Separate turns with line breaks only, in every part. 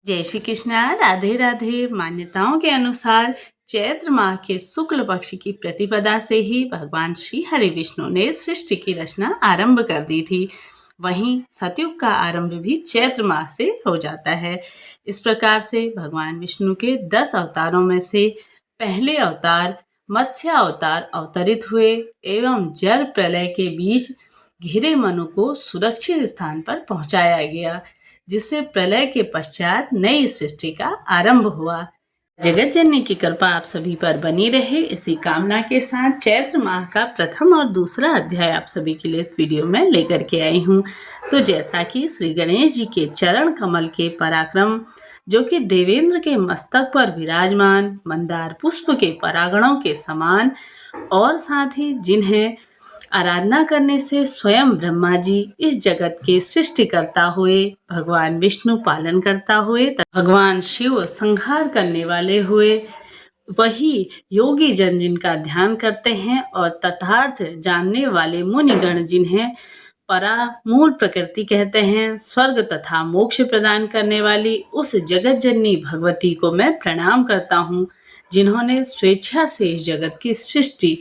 जय श्री कृष्णा। राधे राधे। मान्यताओं के अनुसार चैत्र माह के शुक्ल पक्ष की प्रतिपदा से ही भगवान श्री हरि विष्णु ने सृष्टि की रचना आरंभ कर दी थी। वहीं सतयुग का आरंभ भी चैत्र माह से हो जाता है। इस प्रकार से भगवान विष्णु के 10 अवतारों में से पहले अवतार मत्स्य अवतार अवतरित हुए एवं जल प्रलय के बीच घिरे मनु को सुरक्षित स्थान पर पहुंचाया गया, जिससे प्रलय के पश्चात नई सृष्टि का आरंभ हुआ। जगत जननी की कृपा आप सभी पर बनी रहे, इसी कामना के साथ चैत्र माह का प्रथम और दूसरा अध्याय आप सभी के लिए इस वीडियो में लेकर के आई हूँ। तो जैसा कि श्री गणेश जी के चरण कमल के पराक्रम, जो कि देवेंद्र के मस्तक पर विराजमान मंदार पुष्प के परागणों के समान, और साथ ही जिन्हें आराधना करने से स्वयं ब्रह्मा जी इस जगत के सृष्टि करता हुए, भगवान विष्णु पालन करता हुए, भगवान शिव संहार करने वाले हुए, वही योगी जन जिनका ध्यान करते हैं और तथार्थ जानने वाले मुनिगण जिन्हें परा मूल प्रकृति कहते हैं, स्वर्ग तथा मोक्ष प्रदान करने वाली उस जगत जननी भगवती को मैं प्रणाम करता हूँ, जिन्होंने स्वेच्छा से इस जगत की सृष्टि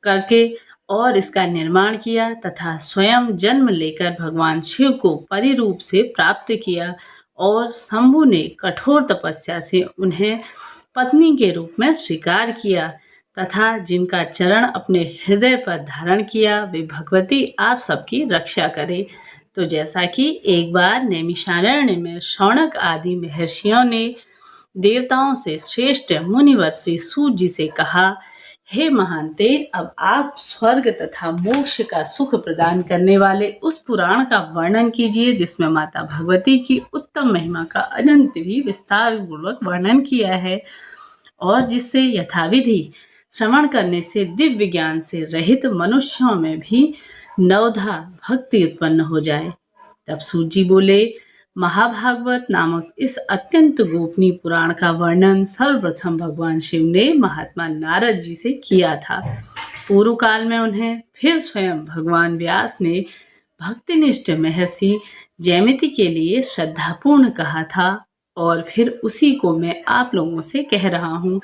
करके और इसका निर्माण किया तथा स्वयं जन्म लेकर भगवान शिव को परिरूप से प्राप्त किया और शंभु ने कठोर तपस्या से उन्हें पत्नी के रूप में स्वीकार किया तथा जिनका चरण अपने हृदय पर धारण किया, वे भगवती आप सबकी रक्षा करे। तो जैसा कि एक बार नैमिषारण्य में शौनक आदि महर्षियों ने देवताओं से श्रेष्ठ मुनिवर श्री सूत जी से कहा, हे महानते, अब आप स्वर्ग तथा मोक्ष का सुख प्रदान करने वाले उस पुराण का वर्णन कीजिए जिसमें माता भगवती की उत्तम महिमा का अनंत भी विस्तार पूर्वक वर्णन किया है और जिससे यथाविधि श्रवण करने से दिव्य ज्ञान से रहित मनुष्यों में भी नवधा भक्ति उत्पन्न हो जाए। तब सूत जी बोले, महाभागवत नामक इस अत्यंत गोपनीय पुराण का वर्णन सर्वप्रथम भगवान शिव ने महात्मा नारद जी से किया था। पूर्व काल में उन्हें फिर स्वयं भगवान व्यास ने भक्तिनिष्ठ महर्षि जैमिति के लिए श्रद्धापूर्ण कहा था और फिर उसी को मैं आप लोगों से कह रहा हूँ।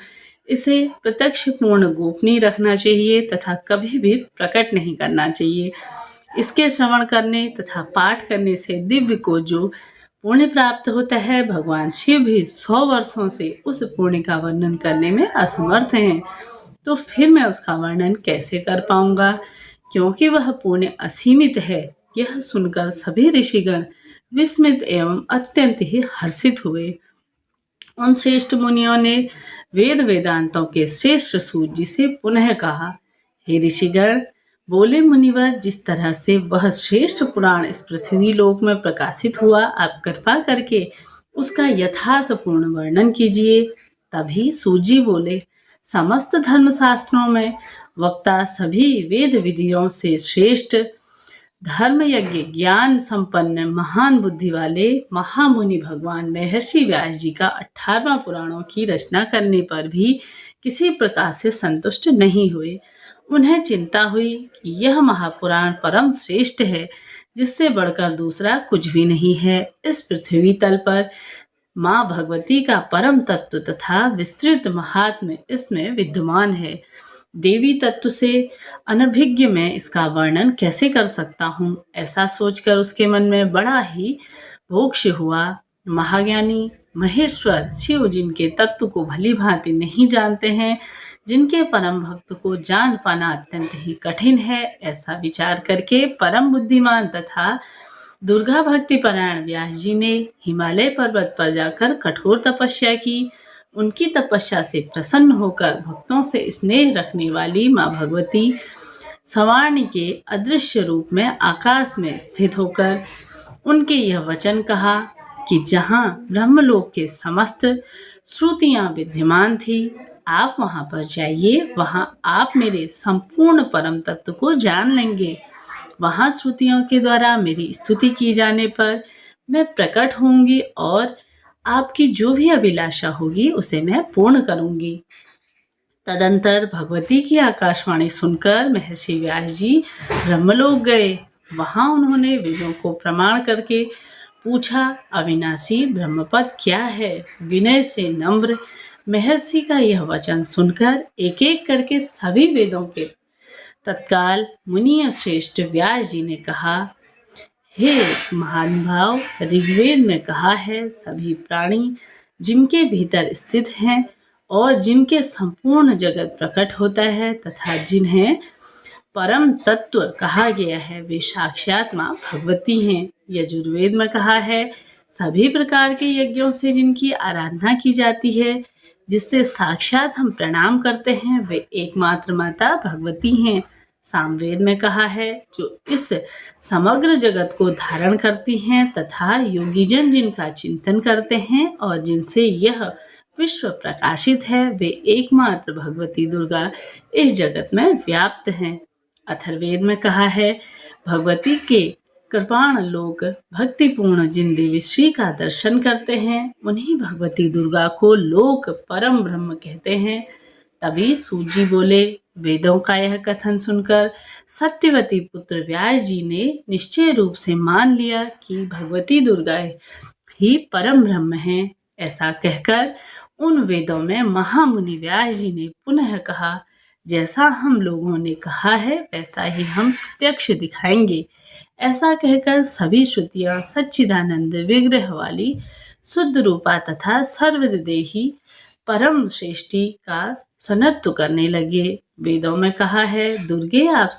इसे प्रत्यक्ष पूर्ण गोपनीय रखना चाहिए तथा कभी भी प्रकट नहीं करना चाहिए। इसके श्रवण करने तथा पाठ करने से दिव्य को जो पुण्य प्राप्त होता है, भगवान शिव भी 100 वर्षों से उस पुण्य का वर्णन करने में असमर्थ हैं। तो फिर मैं उसका वर्णन कैसे कर पाऊंगा, क्योंकि वह पुण्य असीमित है। यह सुनकर सभी ऋषिगण विस्मित एवं अत्यंत ही हर्षित हुए। उन श्रेष्ठ मुनियों ने वेद वेदांतों के श्रेष्ठ सूत जी से पुनः कहा, हे ऋषिगण, बोले मुनिवर, जिस तरह से वह श्रेष्ठ पुराण इस पृथ्वी लोक में प्रकाशित हुआ, आप कृपा करके उसका यथार्थपूर्ण वर्णन कीजिए। तभी सूत जी बोले, समस्त धर्मशास्त्रों में वक्ता सभी वेद विधियों से श्रेष्ठ धर्म यज्ञ ज्ञान संपन्न महान बुद्धि वाले महामुनि भगवान महर्षि व्यास जी का 18वां पुराणों की रचना करने पर भी किसी प्रकार से संतुष्ट नहीं हुए। उन्हें चिंता हुई कि यह महापुराण परम श्रेष्ठ है, जिससे बढ़कर दूसरा कुछ भी नहीं है। इस पृथ्वी तल पर माँ भगवती का परम तत्व तथा विस्तृत महात्म्य इसमें विद्यमान है। देवी तत्व से अनभिज्ञ मैं इसका वर्णन कैसे कर सकता हूँ। ऐसा सोचकर उसके मन में बड़ा ही मोक्ष हुआ। महाज्ञानी महेश्वर शिव जिनके तत्व को भली भांति नहीं जानते हैं, जिनके परम भक्त को जान पाना अत्यंत ही कठिन है, ऐसा विचार करके परम बुद्धिमान तथा दुर्गा भक्ति परायण व्यास जी ने हिमालय पर्वत पर जाकर कठोर तपस्या की। उनकी तपस्या से प्रसन्न होकर भक्तों से स्नेह रखने वाली माँ भगवती सवाणी के अदृश्य रूप में आकाश में स्थित होकर उनके यह वचन कहा कि जहाँ ब्रह्मलोक के समस्त श्रुतियाँ विद्यमान थी, आप वहाँ पर जाइए। वहाँ आप मेरे संपूर्ण परम तत्व को जान लेंगे। वहाँ श्रुतियों के द्वारा मेरी स्तुति की जाने पर मैं प्रकट होंगी और आपकी जो भी अभिलाषा होगी उसे मैं पूर्ण करूंगी। तदंतर भगवती की आकाशवाणी सुनकर महर्षि व्यास जी ब्रह्मलोक गए। वहां उन्होंने वेदों को प्रमाण करके पूछा, अविनाशी ब्रह्मपद क्या है? विनय से नम्र महर्षि का यह वचन सुनकर एक एक करके सभी वेदों के तत्काल मुनि श्रेष्ठ व्यास जी ने कहा, हे महानुभाव, ऋग्वेद में कहा है, सभी प्राणी जिनके भीतर स्थित हैं और जिनके संपूर्ण जगत प्रकट होता है तथा जिन्हें परम तत्व कहा गया है, वे साक्षात माँ भगवती हैं। यजुर्वेद में कहा है, सभी प्रकार के यज्ञों से जिनकी आराधना की जाती है, जिससे साक्षात हम प्रणाम करते हैं, वे एकमात्र माता भगवती हैं। सामवेद में कहा है, जो इस समग्र जगत को धारण करती हैं तथा योगीजन जिनका चिंतन करते हैं और जिनसे यह विश्व प्रकाशित है, वे एकमात्र भगवती दुर्गा इस जगत में व्याप्त हैं। अथर्ववेद में कहा है, भगवती के कृपाण लोग भक्तिपूर्ण जिन देवी श्री का दर्शन करते हैं, उन्हीं भगवती दुर्गा को लोक परम ब्रह्म कहते हैं। तभी सूत जी बोले, वेदों का यह कथन सुनकर सत्यवती पुत्र व्यास जी ने निश्चय रूप से मान लिया कि भगवती दुर्गा ही परम ब्रह्म है। ऐसा कहकर उन वेदों में महामुनि व्यास जी ने पुनः कहा, जैसा हम लोगों ने कहा है वैसा ही हम प्रत्यक्ष दिखाएंगे। ऐसा कहकर सभी श्रुतियां सच्चिदानंद विग्रह वाली शुद्ध रूपा तथा सर्वदेही परम श्रेष्ठी का सनत्व करने लगे। वेदों में कहा है, दुर्गे आप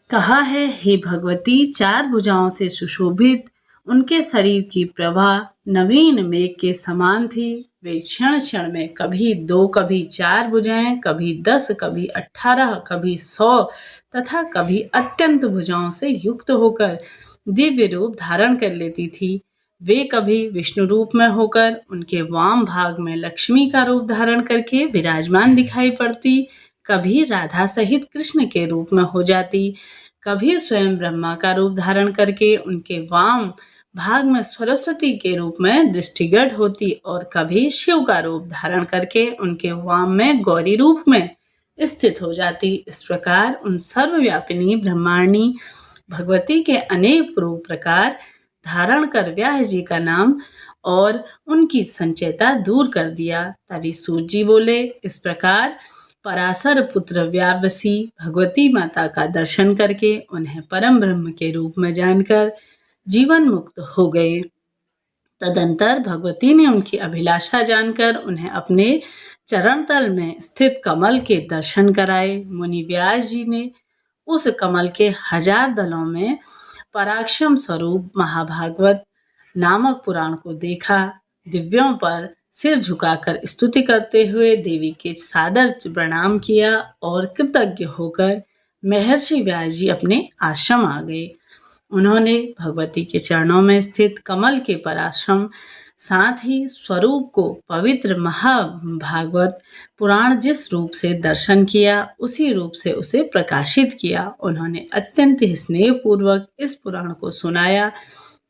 कहा है, हे भगवती, चार भुजाओं से सुशोभित उनके शरीर की प्रभा नवीन मेघ के समान थी। वे क्षण क्षण में कभी 2, कभी 4 भुजाएं, कभी 10, कभी 18, कभी 100 तथा कभी अत्यंत भुजाओं से युक्त होकर दिव्य रूप धारण कर लेती थी। वे कभी विष्णु रूप में होकर उनके वाम भाग में लक्ष्मी का रूप धारण करके विराजमान दिखाई पड़ती, कभी राधा सहित कृष्ण के रूप में हो जाती, कभी स्वयं ब्रह्मा का रूप धारण करके उनके वाम भाग में सरस्वती के रूप में दृष्टिगत होती और कभी शिव का रूप धारण करके उनके वाम में गौरी रूप में स्थित हो जाती। इस प्रकार उन सर्वव्यापिनी ब्रह्मांडी भगवती के अनेक रूप प्रकार धारण कर व्यास जी का नाम और उनकी संचयता दूर कर दिया। तभी सूत जी बोले, इस प्रकार पराशर पुत्र व्यावसी भगवती माता का दर्शन करके उन्हें परम ब्रह्म के रूप में जानकर जीवन मुक्त हो गए। तदंतर भगवती ने उनकी अभिलाषा जानकर उन्हें अपने चरण तल में स्थित कमल के दर्शन कराए। मुनि व्यास जी ने उस कमल के 1000 दलों में पराक्षम स्वरूप महाभागवत नामक पुराण को देखा। दिव्यों पर सिर झुकाकर स्तुति करते हुए देवी के सादर प्रणाम किया और कृतज्ञ होकर महर्षि व्यास जी अपने आश्रम आ गए। उन्होंने भगवती के चरणों में स्थित कमल के पराश्रम साथ ही स्वरूप को पवित्र महाभागवत पुराण जिस रूप से दर्शन किया उसी रूप से उसे प्रकाशित किया। उन्होंने अत्यंत स्नेह पूर्वक इस पुराण को सुनाया।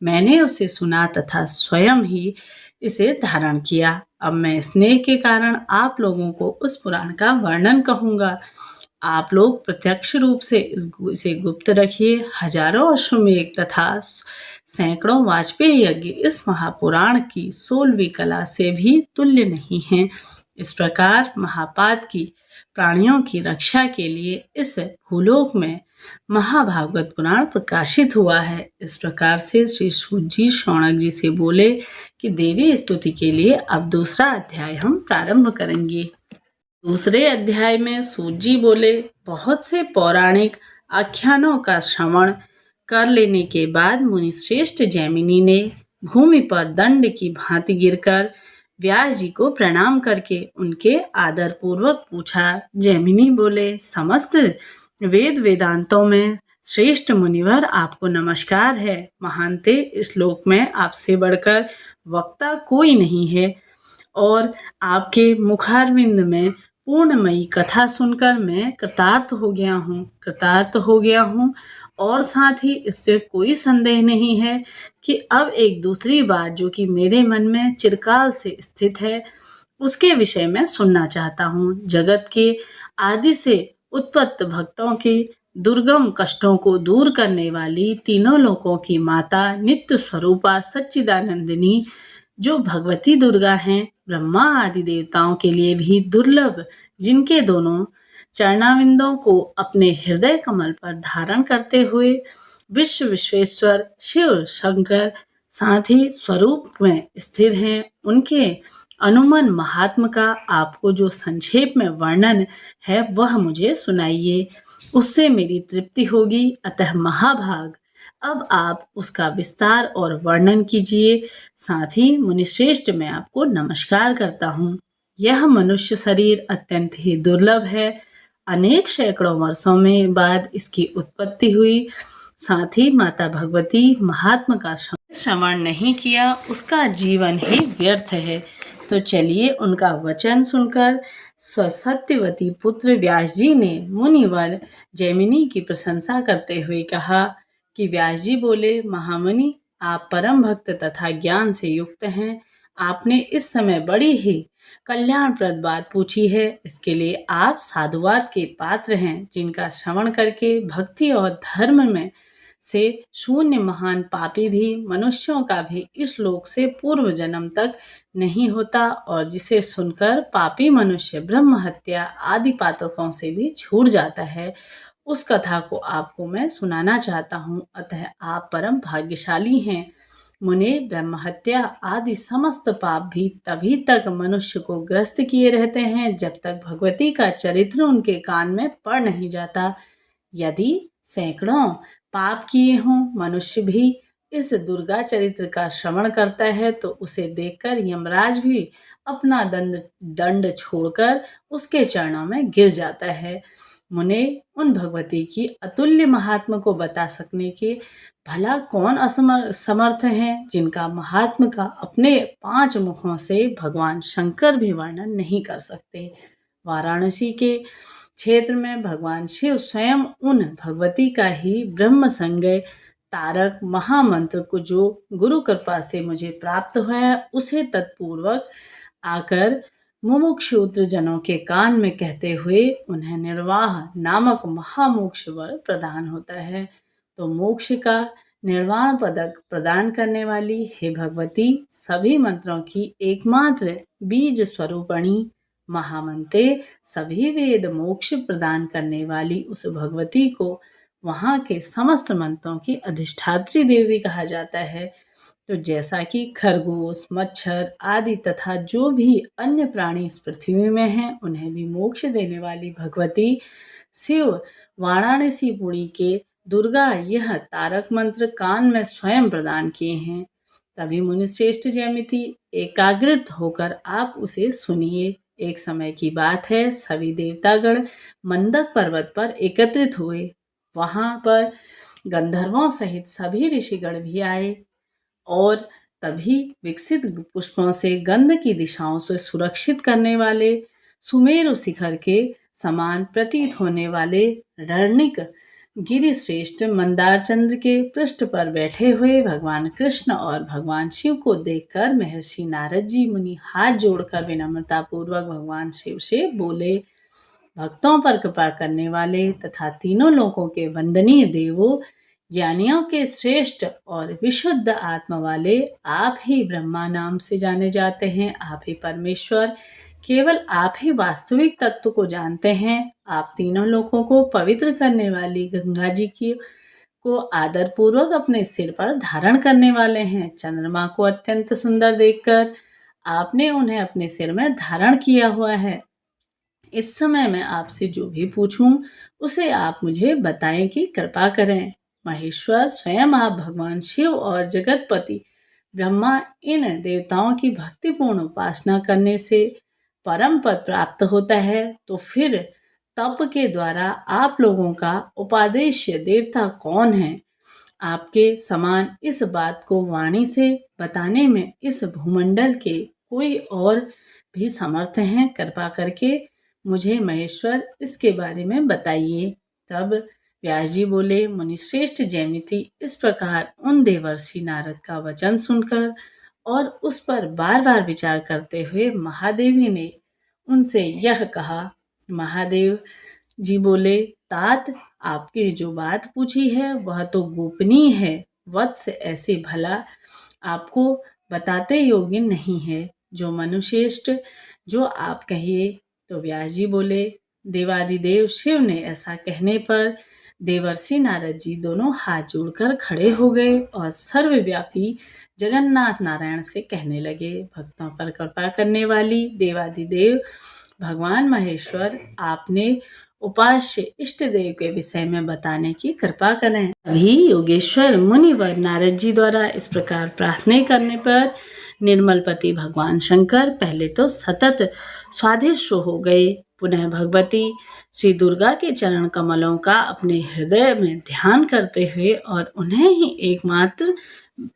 मैंने उसे सुना तथा स्वयं ही इसे धारण किया। अब मैं स्नेह के कारण आप लोगों को उस पुराण का वर्णन कहूँगा। आप लोग प्रत्यक्ष रूप से इसे गुप्त रखिए। हजारों अश्वमेघ तथा सैकड़ों वाजपेयी यज्ञ इस महापुराण की 16वीं कला से भी तुल्य नहीं है। इस प्रकार महापात की प्राणियों की रक्षा के लिए इस भूलोक में महाभागवत पुराण प्रकाशित हुआ है। इस प्रकार से श्री सूत जी शौनक जी से बोले कि देवी स्तुति के लिए अब दूसरा अध्याय हम प्रारंभ करेंगे। दूसरे अध्याय में सूत जी बोले, बहुत से पौराणिक आख्यानों का श्रवण कर लेने के बाद मुनिश्रेष्ठ जैमिनी ने भूमि पर दंड की भांति गिरकर व्यास जी को प्रणाम करके उनके आदर पूर्वक पूछा। जैमिनी बोले, समस्त वेद वेदांतों में श्रेष्ठ मुनिवर आपको नमस्कार है। महानते, इस लोक में आपसे बढ़कर वक्ता कोई नहीं है और आपके मुखारविंद में पूर्णमयी कथा सुनकर मैं कृतार्थ हो गया हूँ और साथ ही इससे कोई संदेह नहीं है कि अब एक दूसरी बात जो कि मेरे मन में चिरकाल से स्थित है उसके विषय में सुनना चाहता हूँ। जगत के आदि से उत्पत्त भक्तों के दुर्गम कष्टों को दूर करने वाली, तीनों लोकों की माता, नित्य स्वरूपा सच्चिदानंदिनी जो भगवती दुर्गा हैं, ब्रह्मा आदि देवताओं के लिए भी दुर्लभ, जिनके दोनों चरणाविंदों को अपने हृदय कमल पर धारण करते हुए विश्व विश्वेश्वर शिव शंकर साथ ही स्वरूप में स्थिर हैं, उनके अनुमन महात्म का आपको जो संक्षेप में वर्णन है वह मुझे सुनाइए, उससे मेरी तृप्ति होगी। अतः महाभाग अब आप उसका विस्तार और वर्णन कीजिए। साथ ही मुनिश्रेष्ठ मैं आपको नमस्कार करता हूँ। यह मनुष्य शरीर अत्यंत ही दुर्लभ है। अनेक सैकड़ों वर्षों में बाद इसकी उत्पत्ति हुई। साथ ही माता भगवती महात्मा का श्रवण नहीं किया, उसका जीवन ही व्यर्थ है। तो चलिए उनका वचन सुनकर सत्यवती पुत्र व्यास जी ने मुनिवर जैमिनी की प्रशंसा करते हुए कहा कि व्यास जी बोले, महामुनि आप परम भक्त तथा ज्ञान से युक्त हैं। आपने इस समय बड़ी ही कल्याणप्रद बात पूछी है। इसके लिए आप साधुवाद के पात्र हैं, जिनका श्रवण करके भक्ति और धर्म में से शून्य महान पापी भी मनुष्यों का भी इस लोक से पूर्व जन्म तक नहीं होता और जिसे सुनकर पापी मनुष्य ब्रह्म हत्या आदि पातकों से भी छूट जाता है, उस कथा को आपको मैं सुनाना चाहता हूँ। अतः आप परम भाग्यशाली हैं। मुने, ब्रह्म हत्या आदि समस्त पाप भी तभी तक मनुष्य को ग्रस्त किए रहते हैं जब तक भगवती का चरित्र उनके कान में पड़ नहीं जाता। यदि सैकड़ों पाप किए हों मनुष्य भी इस दुर्गा चरित्र का श्रवण करता है तो उसे देखकर यमराज भी अपना दंड छोड़कर उसके चरणों में गिर जाता है। मुने, उन भगवती की अतुल्य महात्म को बता सकने के भला कौन समर्थ है, जिनका महात्म का अपने 5 मुखों से भगवान शंकर भी वर्णन नहीं कर सकते। वाराणसी के क्षेत्र में भगवान शिव स्वयं उन भगवती का ही ब्रह्म संज्ञ तारक महामंत्र को जो गुरु कृपा से मुझे प्राप्त हुआ है, उसे तत्पूर्वक आकर मुमुक्षुत्र जनों के कान में कहते हुए उन्हें निर्वाह नामक महामोक्ष वर प्रदान होता है। तो मोक्ष का निर्वाण पदक प्रदान करने वाली हे भगवती, सभी मंत्रों की एकमात्र बीज स्वरूपणी महामंते, सभी वेद मोक्ष प्रदान करने वाली उस भगवती को वहाँ के समस्त मंत्रों की अधिष्ठात्री देवी कहा जाता है। तो जैसा कि खरगोश, मच्छर आदि तथा जो भी अन्य प्राणी इस पृथ्वी में हैं, उन्हें भी मोक्ष देने वाली भगवती शिव वाराणसीपुरी के दुर्गा यह तारक मंत्र कान में स्वयं प्रदान किए हैं। तभी मुनिश्रेष्ठ जैमिति एकाग्रित होकर आप उसे सुनिए। एक समय की बात है, सभी देवतागण मंदक पर्वत पर एकत्रित हुए। वहां पर गंधर्वों सहित सभी ऋषिगण भी आए और तभी विकसित पुष्पों से गंध की दिशाओं से सुरक्षित करने वाले सुमेरु शिखर के समान प्रतीत होने वाले रणिक गिरिश्रेष्ठ मंदार चंद्र के पृष्ठ पर बैठे हुए भगवान कृष्ण और भगवान शिव को देखकर महर्षि नारद जी मुनि हाथ जोड़कर विनम्रता पूर्वक भगवान शिव से बोले, भक्तों पर कृपा करने वाले तथा तीनों लोकों के वंदनीय देवों, ज्ञानियों के श्रेष्ठ और विशुद्ध आत्मा वाले आप ही ब्रह्मा नाम से जाने जाते हैं। आप ही परमेश्वर, केवल आप ही वास्तविक तत्व को जानते हैं। आप तीनों लोकों को पवित्र करने वाली गंगा जी की को आदर पूर्वक अपने सिर पर धारण करने वाले हैं। चंद्रमा को अत्यंत सुंदर देखकर आपने उन्हें अपने सिर में धारण किया हुआ है। इस समय मैं आपसे जो भी पूछूं उसे आप मुझे बताएं कि कृपा करें। महेश्वर स्वयं आप भगवान शिव और जगतपति ब्रह्मा इन देवताओं की भक्तिपूर्ण उपासना करने से परम पद प्राप्त होता है, तो फिर तप के द्वारा आप लोगों का उपादेश्य देवता कौन है? आपके समान इस बात को वाणी से बताने में इस भूमंडल के कोई और भी समर्थ हैं? कृपा करके मुझे महेश्वर इसके बारे में बताइए। तब व्यास जी बोले, मुनिश्रेष्ठ जैमिति इस प्रकार उन देवर्षि नारद का वचन सुनकर और उस पर बार बार विचार करते हुए महादेवी ने उनसे यह कहा। महादेव जी बोले, तात आपके जो बात पूछी है वह तो गोपनीय है, वत्स ऐसे भला आपको बताते योग्य नहीं है। जो मनुश्रेष्ठ, जो आप कहिए। तो व्यास जी बोले, देवादिदेव शिव ने ऐसा कहने पर देवर्षि नारद जी दोनों हाथ जोड़कर खड़े हो गए और सर्वव्यापी जगन्नाथ नारायण से कहने लगे, भक्तों पर कृपा करने वाली देवादिदेव भगवान महेश्वर, आपने उपास्य इष्ट देव के विषय में बताने की कृपा करें। अभी योगेश्वर मुनिवर नारद जी द्वारा इस प्रकार प्रार्थना करने पर निर्मलपति भगवान शंकर पहले तो सतत स्वादिष्ट हो गए, पुनः भगवती श्री दुर्गा के चरण कमलों का अपने हृदय में ध्यान करते हुए और उन्हें ही एकमात्र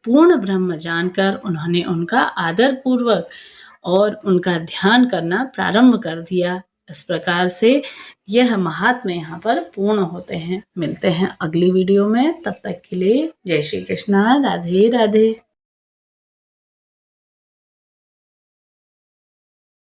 पूर्ण ब्रह्म जानकर उन्होंने उनका आदर पूर्वक और उनका ध्यान करना प्रारंभ कर दिया। इस प्रकार से यह महात्म्य यहाँ पर पूर्ण होते हैं। मिलते हैं अगली वीडियो में, तब तक के लिए जय श्री कृष्णा, राधे राधे।